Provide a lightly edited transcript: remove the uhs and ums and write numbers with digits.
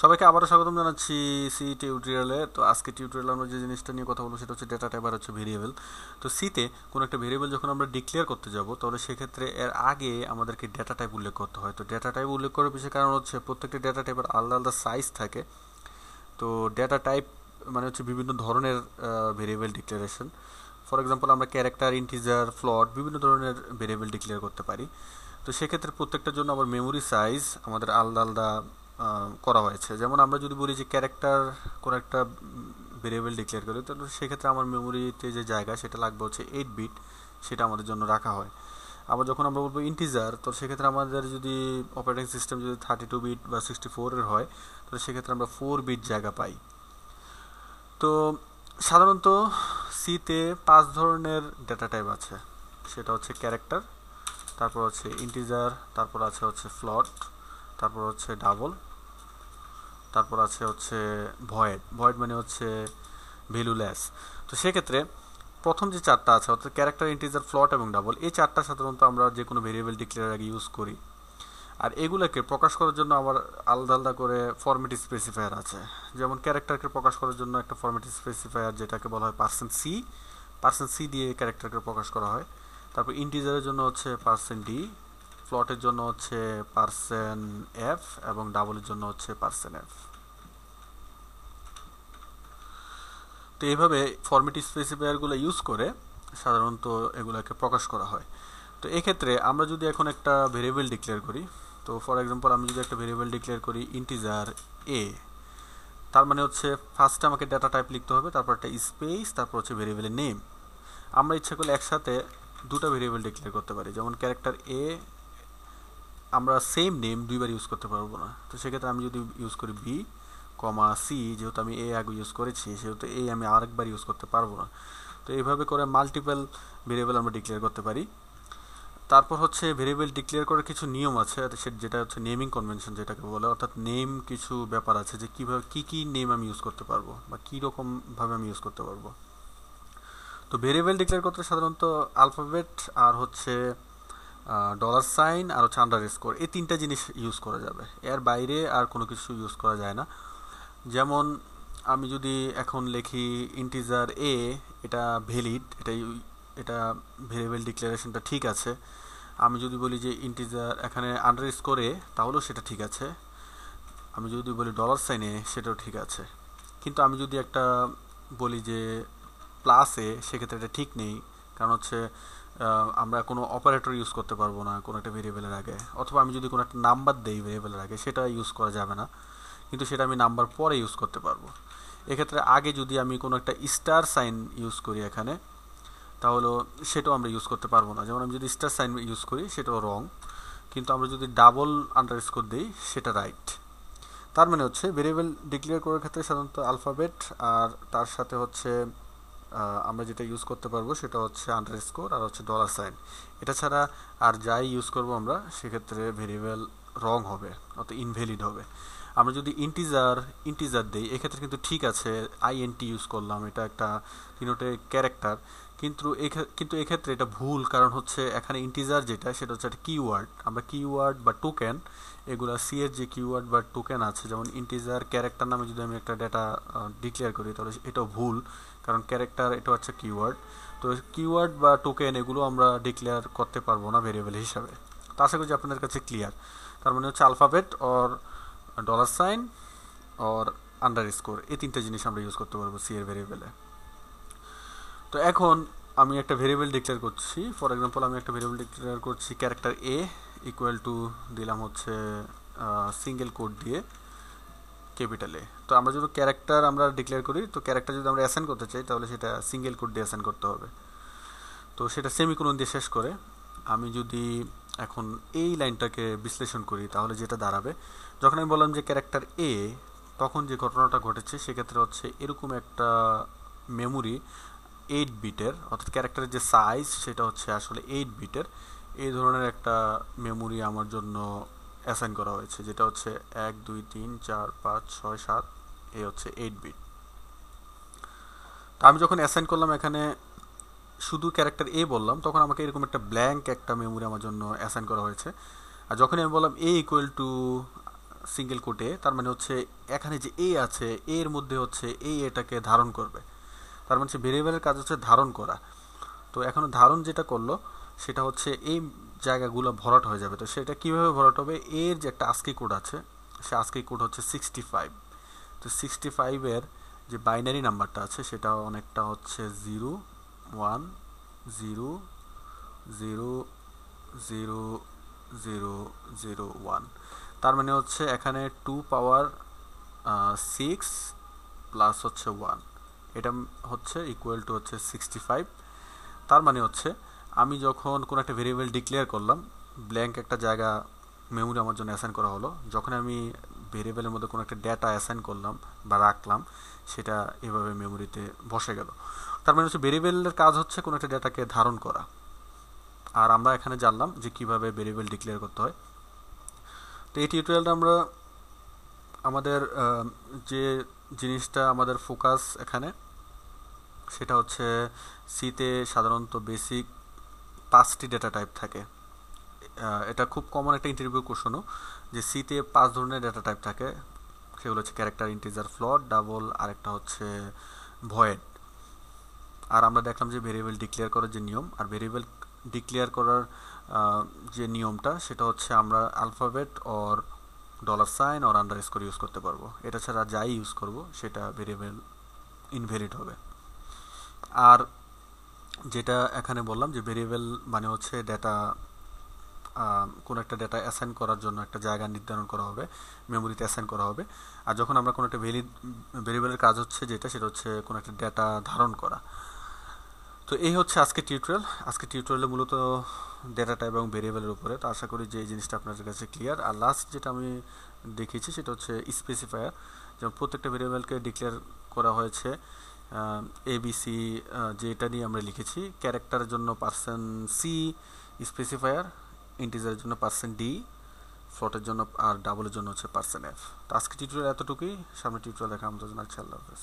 সবাইকে আবারও স্বাগতম জানাচ্ছি সি টিউটোরিয়ালে। তো আজকে টিউটোরিয়ালে আমরা যে জিনিসটা নিয়ে কথা বলবো সেটা হচ্ছে ডেটা টাইপ আর হচ্ছে ভেরিয়েবল। তো সিতে কোনো একটা ভেরিয়েবল যখন আমরা ডিক্লেয়ার করতে যাব তাহলে সেক্ষেত্রে এর আগে আমাদেরকে ডেটা টাইপ উল্লেখ করতে হয়। তো ডেটা টাইপ উল্লেখ করার পিছনে কারণ হচ্ছে প্রত্যেকটা ডেটা টাইপের আলাদা আলাদা সাইজ থাকে। তো ডেটা টাইপ মানে হচ্ছে বিভিন্ন ধরনের ভেরিয়েবল ডিক্লারেশন। ফর এক্সাম্পল আমরা ক্যারেক্টার, ইন্টিজার, ফ্লট বিভিন্ন ধরনের ভেরিয়েবল ডিক্লেয়ার করতে পারি। তো সেক্ষেত্রে প্রত্যেকটার জন্য আবার মেমোরি সাইজ আমাদের আলাদা আলাদা করা হয়েছে। যেমন আমরা যদি বলি যে ক্যারেক্টার কোনো একটা ভেরিয়েবল ডিক্লেয়ার করি, তাহলে সেক্ষেত্রে আমার মেমোরিতে যে জায়গা সেটা লাগবে হচ্ছে 8 বিট, সেটা আমাদের জন্য রাখা হয়। আবার যখন আমরা বলবো ইন্টিজার, তো সেক্ষেত্রে আমাদের যদি অপারেটিং সিস্টেম যদি 32 বিট বা 64-এর হয়, তাহলে সেক্ষেত্রে আমরা 4 বিট জায়গা পাই। তো সাধারণত সিতে 5 ধরনের ডেটা টাইপ আছে। সেটা হচ্ছে ক্যারেক্টার, তারপর হচ্ছে ইন্টিজার, তারপর আছে হচ্ছে ফ্লট, তারপর হচ্ছে ডাবল, তারপর আছে হচ্ছে ভয়েড। ভয়েড মানে হচ্ছে ভ্যালুলেস। তো সেক্ষেত্রে প্রথম যে চারটা আছে অর্থাৎ ক্যারেক্টার, ইন্টিজার, ফ্লট এবং ডাবল, এই চারটা সাধারণত আমরা যে কোনো ভেরিয়েবল ডিক্লেয়ার আগে ইউজ করি। আর এগুলোকে প্রকাশ করার জন্য আবার আলাদা আলাদা করে ফরম্যাট স্পেসিফায়ার আছে। যেমন ক্যারেক্টারকে প্রকাশ করার জন্য একটা ফরম্যাট স্পেসিফায়ার যেটাকে বলা হয় %c। %c দিয়ে ক্যারেক্টারকে প্রকাশ করা হয়। তারপর ইন্টিজারের জন্য হচ্ছে %d, ফ্লটের জন্য হচ্ছে %f এবং ডাবলের জন্য হচ্ছে %f। তো এইভাবে ফরম্যাট স্পেসিফায়ারগুলো ইউজ করে সাধারণত এগুলোকে প্রকাশ করা হয়। তো এক্ষেত্রে আমরা যদি এখন একটা ভেরিয়েবল ডিক্লেয়ার করি, তো ফর এক্সাম্পল আমি যদি একটা ভেরিয়েবল ডিক্লেয়ার করি ইন্টিজার এ, তার মানে হচ্ছে ফার্স্টে আমাকে ডেটা টাইপ লিখতে হবে, তারপর একটা স্পেস, তারপর হচ্ছে ভেরিয়েবলের নেম। আমরা ইচ্ছা করলে একসাথে দুটো ভেরিয়েবল ডিক্লেয়ার করতে পারি। যেমন ক্যারেক্টার এ আমরা সেম নেম দুইবার ইউজ করতে পারবো না। তো সেক্ষেত্রে আমি যদি ইউজ করি বি সি, যেহেতু আমি এ আগে ইউজ করেছি সেহেতু এ আমি আরেকবার ইউজ করতে পারবো না। তো এইভাবে করে মাল্টিপল ভেরিয়েবল আমরা ডিক্লেয়ার করতে পারি। তারপর হচ্ছে ভেরিয়েবল ডিক্লেয়ার করার কিছু নিয়ম আছে, যেটা হচ্ছে নেমিং কনভেনশন যেটাকে বলে, অর্থাৎ নেম কিছু ব্যাপার আছে যে কীভাবে কী নেম আমি ইউজ করতে পারবো বা কী রকমভাবে আমি ইউজ করতে পারবো। তো ভেরিয়েবল ডিক্লেয়ার করতে সাধারণত আলফাবেট আর হচ্ছে $সাইন আর হচ্ছে আন্ডারস্কোর, এই তিনটা জিনিস ইউজ করা যাবে। এর বাইরে আর কোনো কিছু ইউজ করা যায় না। যেমন আমি যদি এখন লিখি ইন্টিজার এ, এটা ভ্যালিড, এটা ভেরিয়েবল ডিক্লারেশনটা ঠিক আছে। আমি যদি বলি যে ইন্টিজার এখানে আন্ডারস্কোর এ, তাহলেও সেটা ঠিক আছে। আমি যদি বলি $সাইন এ, সেটাও ঠিক আছে। কিন্তু আমি যদি একটা বলি যে প্লাস এ, সেক্ষেত্রে এটা ঠিক নেই। কারণ হচ্ছে আমরা কোনো অপারেটর ইউজ করতে পারবো না কোনো একটা ভেরিয়েবলের আগে, অথবা আমি যদি কোনো একটা নাম্বার দেই ভেরিয়েবলের আগে, সেটা ইউজ করা যাবে না, কিন্তু সেটা আমি নাম্বার পরে ইউজ করতে পারবো। এক্ষেত্রে আগে যদি আমি কোনো একটা স্টার সাইন ইউজ করি এখানে, তাহলে সেটাও আমরা ইউজ করতে পারবো না। যেমন আমি যদি স্টার সাইন ইউজ করি সেটাও রং, কিন্তু আমরা যদি ডাবল আন্ডারস্কোর দিই সেটা রাইট। তার মানে হচ্ছে ভেরিয়েবল ডিক্লেয়ার করার ক্ষেত্রে সাধারণত আলফাবেট আর তার সাথে হচ্ছে আমরা যেটা ইউজ করতে পারবো সেটা হচ্ছে আন্ডারস্কোর আর হচ্ছে $সাইন। এটা ছাড়া আর যাই ইউজ করবো আমরা, সেক্ষেত্রে ভেরিয়েবল রং হবে, অর্থাৎ ইনভ্যালিড হবে। আমরা যদি ইন্টিজার দেই, এক্ষেত্রে কিন্তু ঠিক আছে, INT ইউজ করলাম, এটা একটা তিনোটে ক্যারেক্টার। কিন্তু এক্ষেত্রে এটা ভুল, কারণ হচ্ছে এখানে ইন্টিজার যেটা সেটা হচ্ছে একটা কিওয়ার্ড। আমরা কিওয়ার্ড বা টোকেন, এগুলা সি এর যে কিওয়ার্ড বা টোকেন আছে, যেমন ইন্টিজার ক্যারেক্টার নামে যদি আমি একটা ডেটা ডিক্লেয়ার করি, তাহলে এটাও ভুল, কারণ ক্যারেক্টার এটা হচ্ছে কিওয়ার্ড। তো কিওয়ার্ড বা টোকেন এগুলো আমরা ডিক্লেয়ার করতে পারবো না ভেরিয়েবল হিসাবে। তো আশা করি আপনাদের কাছে ক্লিয়ার। তার মানে হচ্ছে আলফাবেট অর $সাইন অর আন্ডারস্কোর, এই তিনটা জিনিস আমরা ইউজ করতে পারবো সি এর ভেরিয়েবলে। তো এখন আমি একটা ভেরিয়েবল ডিক্লেয়ার করছি। ফর এক্সাম্পল আমি একটা ভেরিয়েবল ডিক্লেয়ার করছি ক্যারেক্টার এ ইকুয়াল টু দিলাম হচ্ছে সিঙ্গেল কোড দিয়ে ক্যাপিটালে। তো আমরা যদি ক্যারেক্টার আমরা ডিক্লেয়ার করি, তো ক্যারেক্টার যদি আমরা অ্যাসাইন করতে চাই তাহলে সেটা সিঙ্গেল কোড দিয়ে অ্যাসাইন করতে হবে। তো সেটা সেমিকোলন দিয়ে শেষ করে আমি যদি এখন এই লাইনটাকে বিশ্লেষণ করি, তাহলে যেটা দাঁড়াবে, যখন আমি বললাম যে ক্যারেক্টার এ, তখন যে ঘটনাটা ঘটেছে সেক্ষেত্রে হচ্ছে এরকম একটা মেমোরি 8 বিটের, অর্থাৎ ক্যারেক্টারের যে সাইজ সেটা হচ্ছে আসলে 8 বিটের, এই ধরনের একটা মেমোরি আমার জন্য অ্যাসাইন করা হয়েছে, যেটা হচ্ছে 1 2 3 4 5 6 7, এই হচ্ছে 8 বিট। তো আমি যখন অ্যাসাইন করলাম এখানে শুধু ক্যারেক্টার এ বললাম, তখন আমাকে এরকম একটা ব্ল্যাঙ্ক একটা মেমোরি আমার জন্য অ্যাসাইন করা হয়েছে। আর যখন আমি বললাম এ ইকুয়াল টু সিঙ্গেল কোটে, তার মানে হচ্ছে এখানে যে এ আছে এর মধ্যে হচ্ছে এই এটাকে ধারণ করবে, তার মানে হচ্ছে ভেরিয়েবলের কাজ হচ্ছে ধারণ করা। তো এখন ধারণ যেটা করলো সেটা হচ্ছে এই জায়গাগুলো ভরাট হয়ে যাবে। তো সেটা কিভাবে ভরাট হবে, এর যে একটা আস্কি কোড আছে সে আস্কি কোড হচ্ছে 65। তো 65-এর যে বাইনারি নাম্বারটা আছে সেটা অনেকটা হচ্ছে 0 1 0 0 0 0 0 1। তার মানে হচ্ছে এখানে 2 পাওয়ার 6 প্লাস হচ্ছে 1, এটা হচ্ছে ইকুয়াল টু হচ্ছে 65। তার মানে হচ্ছে আমি যখন কোনো একটা ভেরিয়েবল ডিক্লেয়ার করলাম, ব্ল্যাঙ্ক একটা জায়গা মেমোরি আমার জন্য অ্যাসাইন করা হলো, যখন আমি ভেরিয়েবলের মধ্যে কোনো একটা ডেটা অ্যাসাইন করলাম বা রাখলাম সেটা এভাবে মেমোরিতে বসে গেল। তার মানে হচ্ছে ভেরিয়েবলের কাজ হচ্ছে কোনো একটা ডেটাকে ধারণ করা। আর আমরা এখানে জানলাম যে কিভাবে ভেরিয়েবল ডিক্লেয়ার করতে হয়। তো এই টিউটোরিয়ালটা আমরা আমাদের যে জিনিসটা আমাদের ফোকাস এখানে সেটা হচ্ছে সিতে সাধারণত বেসিক 5টি ডেটা টাইপ থাকে। এটা খুব কমন একটা ইন্টারভিউ কোশ্চেনও, যে সিতে 5 ধরনের ডেটা টাইপ থাকে। সেগুলো হচ্ছে ক্যারেক্টার, ইন্টিজার, ফ্লোট, ডাবল, আরেকটা হচ্ছে ভয়েড। আর আমরা দেখলাম যে ভেরিয়েবল ডিক্লেয়ার করার যে নিয়ম, আর ভেরিয়েবল ডিক্লেয়ার করার যে নিয়মটা সেটা হচ্ছে আমরা আলফাবেট অর $সাইন অর আন্ডারস্কোর ইউজ করতে পারবো। এটা ছাড়া যাই ইউজ করব সেটা ভেরিয়েবল ইনভ্যালিড হবে। আর যেটা এখানে বললাম যে ভেরিয়েবল মানে হচ্ছে ডেটা, কোনো একটা ডেটা অ্যাসাইন করার জন্য একটা জায়গা নির্ধারণ করা হবে, মেমোরিতে অ্যাসাইন করা হবে। আর যখন আমরা কোনো একটা ভেরিয়েবলের কাজ হচ্ছে যেটা সেটা হচ্ছে কোনো একটা ডেটা ধারণ করা। তো এই হচ্ছে আজকে টিউটোরিয়াল। আজকে টিউটোরিয়ালে মূলত ডেটা টাইপ এবং ভেরিয়েবলের উপরে। তো আশা করি যে এই জিনিসটা আপনাদের কাছে ক্লিয়ার। আর লাস্ট যেটা আমি দেখিয়েছি সেটা হচ্ছে স্পেসিফায়ার, যেমন প্রত্যেকটা ভেরিয়েবলকে ডিক্লেয়ার করা হয়েছে এবিসি, যেটা নিয়ে আমরা লিখেছি। ক্যারেক্টারের জন্য %c স্পেসিফায়ার, ইন্টিজারের জন্য %d, ফ্লোটের জন্য আর ডাবলের জন্য হচ্ছে %f। তো আজকে টিউটোরিয়াল এতটুকুই। সামনে টিউটোরিয়াল দেখা আমাদের জন্য। আল্লাহ হাফেজ।